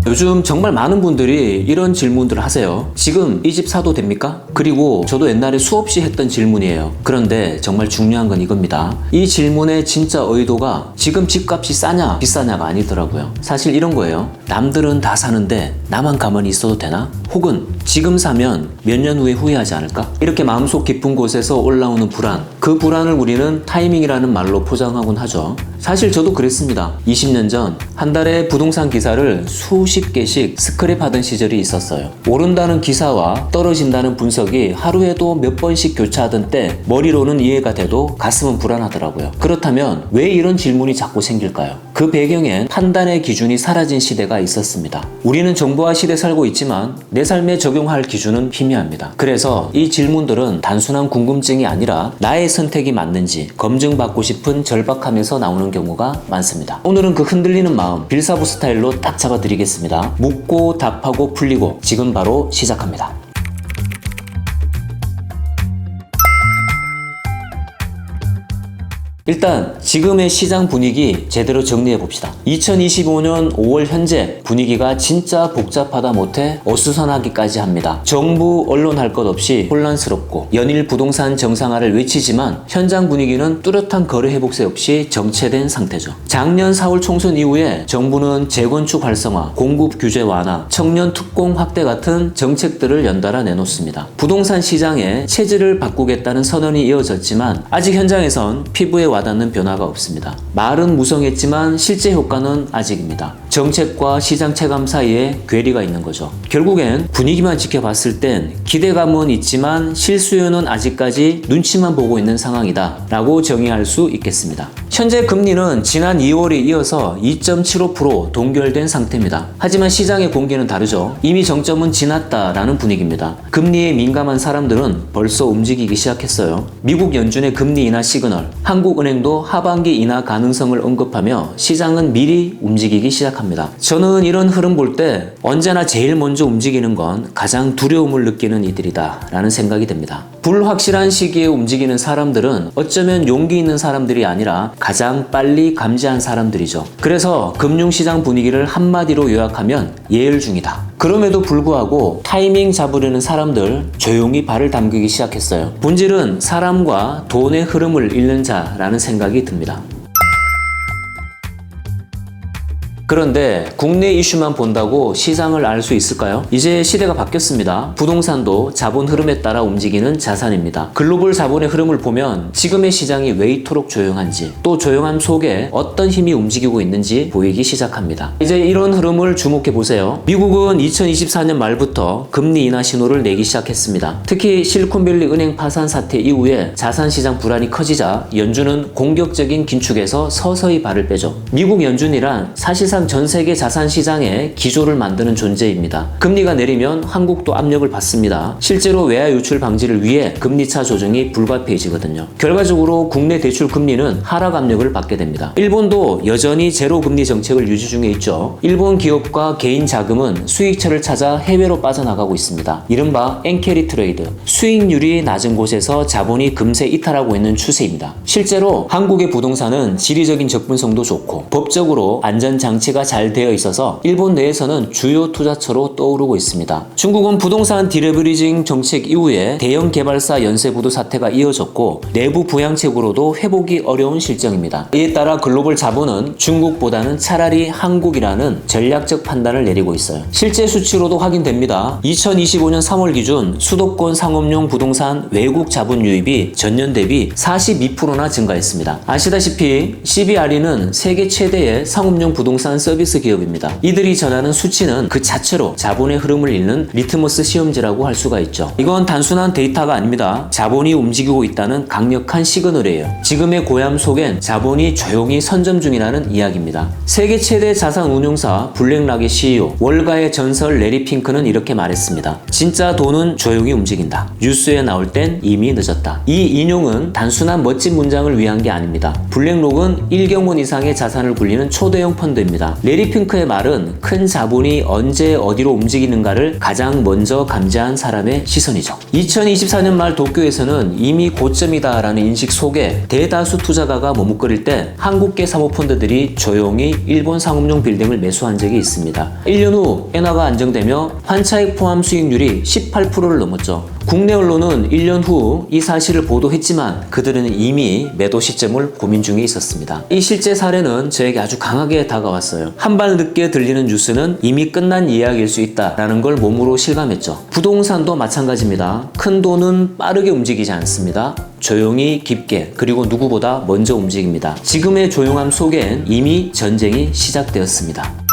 요즘 정말 많은 분들이 이런 질문들을 하세요. 지금 이 집 사도 됩니까? 그리고 저도 옛날에 수없이 했던 질문이에요. 그런데 정말 중요한 건 이겁니다. 이 질문의 진짜 의도가 지금 집값이 싸냐 비싸냐가 아니더라고요. 사실 이런 거예요. 남들은 다 사는데 나만 가만히 있어도 되나? 혹은 지금 사면 몇 년 후에 후회하지 않을까? 이렇게 마음속 깊은 곳에서 올라오는 불안, 그 불안을 우리는 타이밍이라는 말로 포장하곤 하죠. 사실 저도 그랬습니다. 20년 전 한 달에 부동산 기사를 수십 개씩 스크랩하던 시절이 있었어요. 오른다는 기사와 떨어진다는 분석이 하루에도 몇 번씩 교차하던 때 머리로는 이해가 돼도 가슴은 불안하더라고요. 그렇다면 왜 이런 질문이 자꾸 생길까요? 그 배경엔 판단의 기준이 사라진 시대가 있었습니다. 우리는 정보화 시대에 살고 있지만 내 삶에 적용할 기준은 희미합니다. 그래서 이 질문들은 단순한 궁금증이 아니라 나의 선택이 맞는지 검증받고 싶은 절박함에서 나오는 경우가 많습니다. 오늘은 그 흔들리는 마음 빌사부 스타일로 딱 잡아드리겠습니다. 묻고 답하고 풀리고 지금 바로 시작합니다. 일단 지금의 시장 분위기 제대로 정리해 봅시다. 2025년 5월 현재 분위기가 진짜 복잡하다 못해 어수선하기까지 합니다. 정부, 언론 할 것 없이 혼란스럽고 연일 부동산 정상화를 외치지만 현장 분위기는 뚜렷한 거래 회복세 없이 정체된 상태죠. 작년 4월 총선 이후에 정부는 재건축 활성화, 공급 규제 완화, 청년 특공 확대 같은 정책들을 연달아 내놓습니다. 부동산 시장의 체질을 바꾸겠다는 선언이 이어졌지만 아직 현장에선 피부에 와닿는 변화가 없습니다. 말은 무성했지만 실제 효과는 아직입니다. 정책과 시장 체감 사이에 괴리가 있는 거죠. 결국엔 분위기만 지켜봤을 땐 기대감은 있지만 실수요는 아직까지 눈치만 보고 있는 상황이다 라고 정의할 수 있겠습니다. 현재 금리는 지난 2월에 이어서 2.75% 동결된 상태입니다. 하지만 시장의 공기는 다르죠. 이미 정점은 지났다라는 분위기입니다. 금리에 민감한 사람들은 벌써 움직이기 시작했어요. 미국 연준의 금리 인하 시그널, 한국은행도 하반기 인하 가능성을 언급하며 시장은 미리 움직이기 시작합니다. 저는 이런 흐름 볼 때 언제나 제일 먼저 움직이는 건 가장 두려움을 느끼는 이들이다 라는 생각이 듭니다. 불확실한 시기에 움직이는 사람들은 어쩌면 용기 있는 사람들이 아니라 가장 빨리 감지한 사람들이죠. 그래서 금융시장 분위기를 한마디로 요약하면 예열 중이다. 그럼에도 불구하고 타이밍 잡으려는 사람들 조용히 발을 담그기 시작했어요. 본질은 사람과 돈의 흐름을 읽는 자라는 생각이 듭니다. 그런데 국내 이슈만 본다고 시장을 알 수 있을까요? 이제 시대가 바뀌었습니다. 부동산도 자본 흐름에 따라 움직이는 자산입니다. 글로벌 자본의 흐름을 보면 지금의 시장이 왜 이토록 조용한지, 또 조용함 속에 어떤 힘이 움직이고 있는지 보이기 시작합니다. 이제 이런 흐름을 주목해 보세요. 미국은 2024년 말부터 금리 인하 신호를 내기 시작했습니다. 특히 실리콘밸리 은행 파산 사태 이후에 자산시장 불안이 커지자 연준은 공격적인 긴축에서 서서히 발을 빼죠. 미국 연준이란 사실상 전 세계 자산 시장의 기조를 만드는 존재입니다. 금리가 내리면 한국도 압력을 받습니다. 실제로 외화 유출 방지를 위해 금리차 조정이 불가피해지거든요. 결과적으로 국내 대출 금리는 하락 압력을 받게 됩니다. 일본도 여전히 제로 금리 정책을 유지 중에 있죠. 일본 기업과 개인 자금은 수익처를 찾아 해외로 빠져나가고 있습니다. 이른바 엔캐리 트레이드, 수익률이 낮은 곳에서 자본이 금세 이탈하고 있는 추세입니다. 실제로 한국의 부동산은 지리적인 접근성도 좋고 법적으로 안전장치가 잘 되어 있어서 일본 내에서는 주요 투자처로 떠오르고 있습니다. 중국은 부동산 디레버리징 정책 이후에 대형 개발사 연쇄부도 사태가 이어졌고 내부 부양책으로도 회복이 어려운 실정입니다. 이에 따라 글로벌 자본은 중국보다는 차라리 한국이라는 전략적 판단을 내리고 있어요. 실제 수치로도 확인됩니다. 2025년 3월 기준 수도권 상업용 부동산 외국 자본 유입이 전년 대비 42%나 증가했습니다. 아시다시피 CBRE는 세계 최대의 상업용 부동산 서비스 기업입니다. 이들이 전하는 수치는 그 자체로 자본의 흐름을 읽는 리트머스 시험지라고 할 수가 있죠. 이건 단순한 데이터가 아닙니다. 자본이 움직이고 있다는 강력한 시그널이에요. 지금의 고ям 속엔 자본이 조용히 선점 중이라는 이야기입니다. 세계 최대 자산 운용사 블랙락의 CEO, 월가의 전설 레리 핑크는 이렇게 말했습니다. 진짜 돈은 조용히 움직인다. 뉴스에 나올 땐 이미 늦었다. 이 인용은 단순한 멋진 문장을 위한 게 아닙니다. 블랙록은 1경원 이상의 자산을 굴리는 초대형 펀드입니다. 있습니다. 레리 핑크의 말은 큰 자본이 언제 어디로 움직이는가를 가장 먼저 감지한 사람의 시선이죠. 2024년 말 도쿄에서는 이미 고점이다라는 인식 속에 대다수 투자가가 머뭇거릴 때 한국계 사모펀드들이 조용히 일본 상업용 빌딩을 매수한 적이 있습니다. 1년 후 엔화가 안정되며 환차익 포함 수익률이 18%를 넘었죠. 국내 언론은 1년 후 이 사실을 보도했지만 그들은 이미 매도 시점을 고민 중에 있었습니다. 이 실제 사례는 저에게 아주 강하게 다가왔어요. 한 발 늦게 들리는 뉴스는 이미 끝난 이야기일 수 있다라는 걸 몸으로 실감했죠. 부동산도 마찬가지입니다. 큰 돈은 빠르게 움직이지 않습니다. 조용히 깊게 그리고 누구보다 먼저 움직입니다. 지금의 조용함 속엔 이미 전쟁이 시작되었습니다.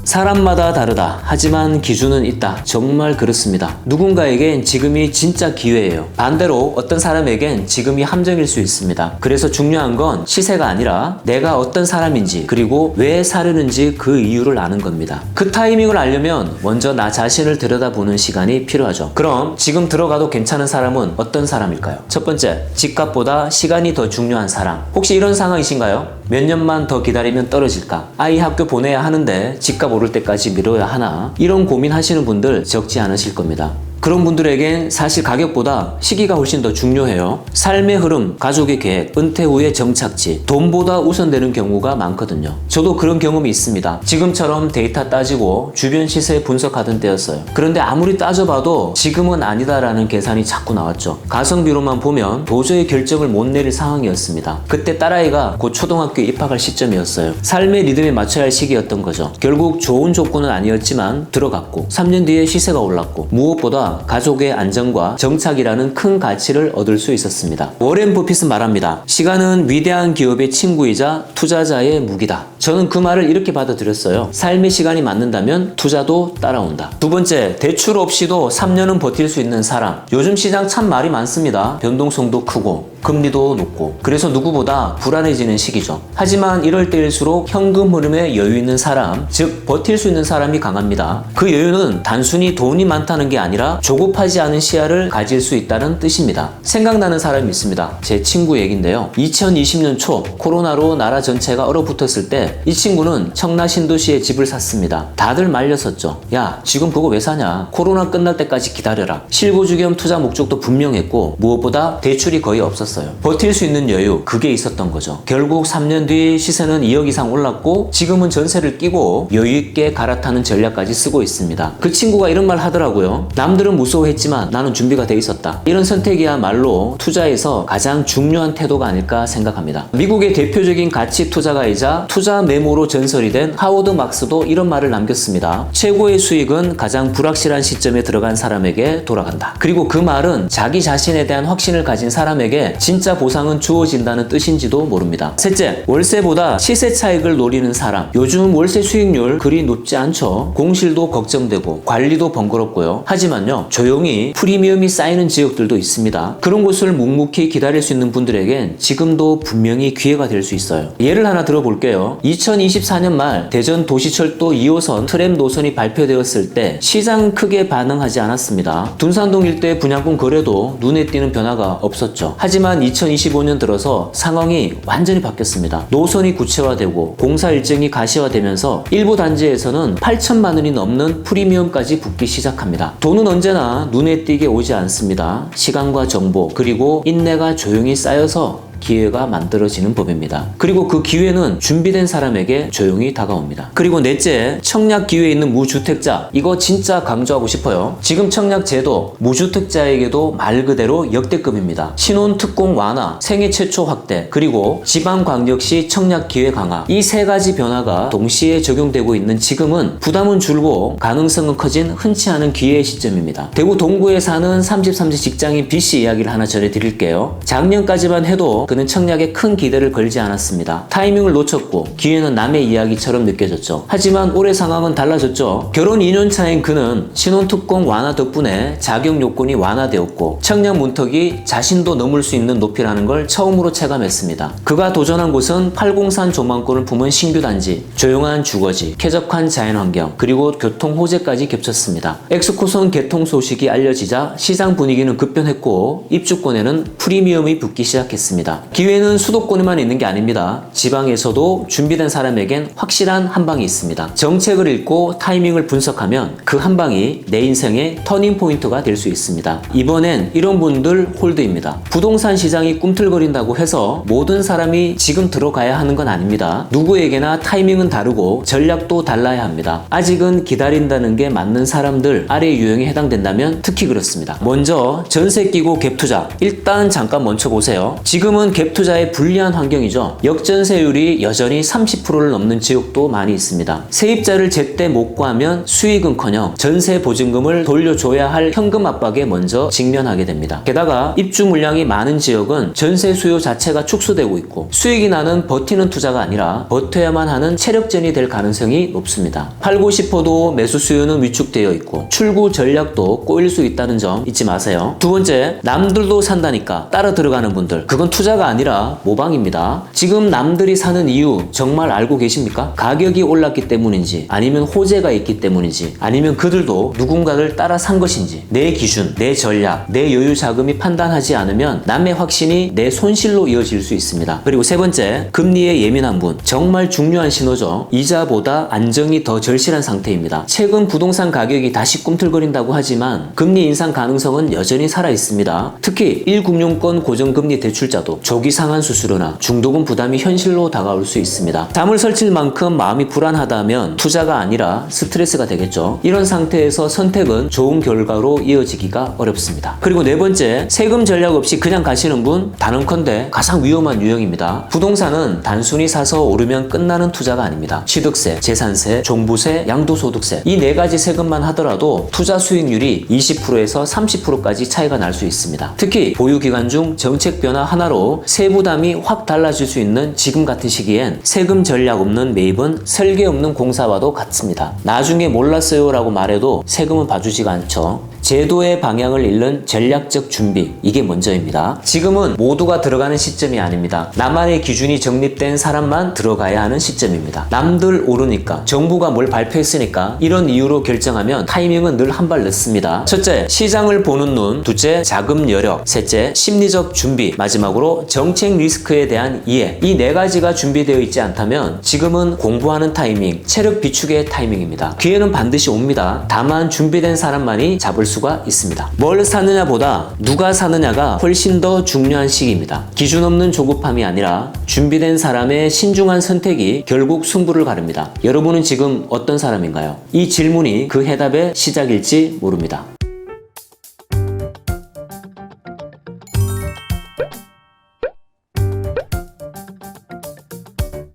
사람마다 다르다. 하지만 기준은 있다. 정말 그렇습니다. 누군가에겐 지금이 진짜 기회예요. 반대로 어떤 사람에겐 지금이 함정일 수 있습니다. 그래서 중요한 건 시세가 아니라 내가 어떤 사람인지 그리고 왜 사려는지 그 이유를 아는 겁니다. 그 타이밍을 알려면 먼저 나 자신을 들여다보는 시간이 필요하죠. 그럼 지금 들어가도 괜찮은 사람은 어떤 사람일까요? 첫 번째, 집값보다 시간이 더 중요한 사람. 혹시 이런 상황이신가요? 몇 년만 더 기다리면 떨어질까? 아이 학교 보내야 하는데 집값 오를 때까지 미뤄야 하나? 이런 고민하시는 분들 적지 않으실 겁니다. 그런 분들에겐 사실 가격보다 시기가 훨씬 더 중요해요. 삶의 흐름, 가족의 계획, 은퇴 후의 정착지, 돈보다 우선되는 경우가 많거든요. 저도 그런 경험이 있습니다. 지금처럼 데이터 따지고 주변 시세 분석하던 때였어요. 그런데 아무리 따져봐도 지금은 아니다라는 계산이 자꾸 나왔죠. 가성비로만 보면 도저히 결정을 못 내릴 상황이었습니다. 그때 딸아이가 곧 초등학교에 입학할 시점이었어요. 삶의 리듬에 맞춰야 할 시기였던 거죠. 결국 좋은 조건은 아니었지만 들어갔고 3년 뒤에 시세가 올랐고 무엇보다 가족의 안정과 정착이라는 큰 가치를 얻을 수 있었습니다. 워렌 버핏은 말합니다. 시간은 위대한 기업의 친구이자 투자자의 무기다. 저는 그 말을 이렇게 받아들였어요. 삶의 시간이 맞는다면 투자도 따라온다. 두 번째, 대출 없이도 3년은 버틸 수 있는 사람. 요즘 시장 참 말이 많습니다. 변동성도 크고 금리도 높고 그래서 누구보다 불안해지는 시기죠. 하지만 이럴 때일수록 현금 흐름에 여유 있는 사람, 즉 버틸 수 있는 사람이 강합니다. 그 여유는 단순히 돈이 많다는 게 아니라 조급하지 않은 시야를 가질 수 있다는 뜻입니다. 생각나는 사람이 있습니다. 제 친구 얘긴데요. 2020년 초 코로나로 나라 전체가 얼어붙었을 때 이 친구는 청라 신도시에 집을 샀습니다. 다들 말렸었죠. 야, 지금 그거 왜 사냐? 코로나 끝날 때까지 기다려라. 실거주 겸 투자 목적도 분명했고 무엇보다 대출이 거의 없었어요. 버틸 수 있는 여유, 그게 있었던 거죠. 결국 3년 뒤 시세는 2억 이상 올랐고 지금은 전세를 끼고 여유있게 갈아타는 전략까지 쓰고 있습니다. 그 친구가 이런 말 하더라고요. 남들은 무서워했지만 나는 준비가 돼 있었다. 이런 선택이야말로 투자에서 가장 중요한 태도가 아닐까 생각합니다. 미국의 대표적인 가치 투자가이자 투자 메모로 전설이 된 하워드 막스도 이런 말을 남겼습니다. 최고의 수익은 가장 불확실한 시점에 들어간 사람에게 돌아간다. 그리고 그 말은 자기 자신에 대한 확신을 가진 사람에게 진짜 보상은 주어진다는 뜻인지도 모릅니다. 셋째, 월세보다 시세 차익을 노리는 사람. 요즘 월세 수익률 그리 높지 않죠. 공실도 걱정되고 관리도 번거롭고요. 하지만요, 조용히 프리미엄이 쌓이는 지역들도 있습니다. 그런 곳을 묵묵히 기다릴 수 있는 분들에겐 지금도 분명히 기회가 될 수 있어요. 예를 하나 들어볼게요. 2024년 말 대전 도시철도 2호선 트램 노선이 발표되었을 때 시장 크게 반응하지 않았습니다. 둔산동 일대 분양권 거래도 눈에 띄는 변화가 없었죠. 하지만 2025년 들어서 상황이 완전히 바뀌었습니다. 노선이 구체화되고 공사 일정이 가시화되면서 일부 단지에서는 8천만 원이 넘는 프리미엄까지 붙기 시작합니다. 돈은 언제나 눈에 띄게 오지 않습니다. 시간과 정보 그리고 인내가 조용히 쌓여서 기회가 만들어지는 법입니다. 그리고 그 기회는 준비된 사람에게 조용히 다가옵니다. 그리고 넷째, 청약 기회에 있는 무주택자. 이거 진짜 강조하고 싶어요. 지금 청약 제도, 무주택자에게도 말 그대로 역대급입니다. 신혼 특공 완화, 생애 최초 확대, 그리고 지방광역시 청약 기회 강화. 이 세 가지 변화가 동시에 적용되고 있는 지금은 부담은 줄고 가능성은 커진 흔치 않은 기회의 시점입니다. 대구 동구에 사는 33세 직장인 B씨 이야기를 하나 전해드릴게요. 작년까지만 해도 그는 청약에 큰 기대를 걸지 않았습니다. 타이밍을 놓쳤고 기회는 남의 이야기처럼 느껴졌죠. 하지만 올해 상황은 달라졌죠. 결혼 2년 차인 그는 신혼특공 완화 덕분에 자격 요건이 완화되었고 청약 문턱이 자신도 넘을 수 있는 높이라는 걸 처음으로 체감했습니다. 그가 도전한 곳은 803 조망권을 품은 신규 단지, 조용한 주거지, 쾌적한 자연환경, 그리고 교통 호재까지 겹쳤습니다. 엑스코선 개통 소식이 알려지자 시장 분위기는 급변했고 입주권에는 프리미엄이 붙기 시작했습니다. 있습니다. 기회는 수도권에만 있는 게 아닙니다. 지방에서도 준비된 사람에겐 확실한 한 방이 있습니다. 정책을 읽고 타이밍을 분석하면 그 한 방이 내 인생의 터닝 포인트가 될 수 있습니다. 이번엔 이런 분들 홀드입니다. 부동산 시장이 꿈틀거린다고 해서 모든 사람이 지금 들어가야 하는 건 아닙니다. 누구에게나 타이밍은 다르고 전략도 달라야 합니다. 아직은 기다린다는 게 맞는 사람들 아래 유형에 해당된다면 특히 그렇습니다. 먼저 전세 끼고 갭 투자. 일단 잠깐 멈춰보세요. 지금은 갭 투자에 불리한 환경이죠. 역전세율이 여전히 30%를 넘는 지역도 많이 있습니다. 세입자를 제때 못 구하면 수익은커녕 전세 보증금을 돌려줘야 할 현금 압박에 먼저 직면하게 됩니다. 게다가 입주 물량이 많은 지역은 전세 수요 자체가 축소되고 있고 수익이 나는 버티는 투자가 아니라 버텨야만 하는 체력전이 될 가능성이 높습니다. 팔고 싶어도 매수 수요는 위축되어 있고 출구 전략도 꼬일 수 있다는 점 잊지 마세요. 두 번째, 남들도 산다니까 따라 들어가는 분들, 그건 투자가 아니라 모방입니다. 지금 남들이 사는 이유 정말 알고 계십니까? 가격이 올랐기 때문인지, 아니면 호재가 있기 때문인지, 아니면 그들도 누군가를 따라 산 것인지, 내 기준, 내 전략, 내 여유 자금이 판단하지 않으면 남의 확신이 내 손실로 이어질 수 있습니다. 그리고 세 번째, 금리에 예민한 분, 정말 중요한 신호죠. 이자보다 안정이 더 절실한 상태입니다. 최근 부동산 가격이 다시 꿈틀거린다고 하지만 금리 인상 가능성은 여전히 살아 있습니다. 특히 1금융권 고정금리 대출자도 조기 상환 수수료나 중도금 부담이 현실로 다가올 수 있습니다. 잠을 설칠 만큼 마음이 불안하다면 투자가 아니라 스트레스가 되겠죠. 이런 상태에서 선택은 좋은 결과로 이어지기가 어렵습니다. 그리고 네 번째, 세금 전략 없이 그냥 가시는 분, 단언컨대 가장 위험한 유형입니다. 부동산은 단순히 사서 오르면 끝나는 투자가 아닙니다. 취득세, 재산세, 종부세, 양도소득세, 이 네 가지 세금만 하더라도 투자 수익률이 20%에서 30%까지 차이가 날 수 있습니다. 특히 보유기간 중 정책 변화 하나로 세부담이 확 달라질 수 있는 지금 같은 시기엔 세금 전략 없는 매입은 설계 없는 공사와도 같습니다. 나중에 몰랐어요 라고 말해도 세금은 봐주지가 않죠. 제도의 방향을 잃는 전략적 준비, 이게 먼저입니다. 지금은 모두가 들어가는 시점이 아닙니다. 나만의 기준이 정립된 사람만 들어가야 하는 시점입니다. 남들 오르니까, 정부가 뭘 발표했으니까 이런 이유로 결정하면 타이밍은 늘 한 발 늦습니다. 첫째, 시장을 보는 눈. 둘째, 자금 여력. 셋째, 심리적 준비. 마지막으로 정책 리스크에 대한 이해. 이 네 가지가 준비되어 있지 않다면 지금은 공부하는 타이밍, 체력 비축의 타이밍입니다. 기회는 반드시 옵니다. 다만 준비된 사람만이 잡을 수가 있습니다. 뭘 사느냐보다 누가 사느냐가 훨씬 더 중요한 시기입니다. 기준 없는 조급함이 아니라 준비된 사람의 신중한 선택이 결국 승부를 가릅니다. 여러분은 지금 어떤 사람인가요? 이 질문이 그 해답의 시작일지 모릅니다.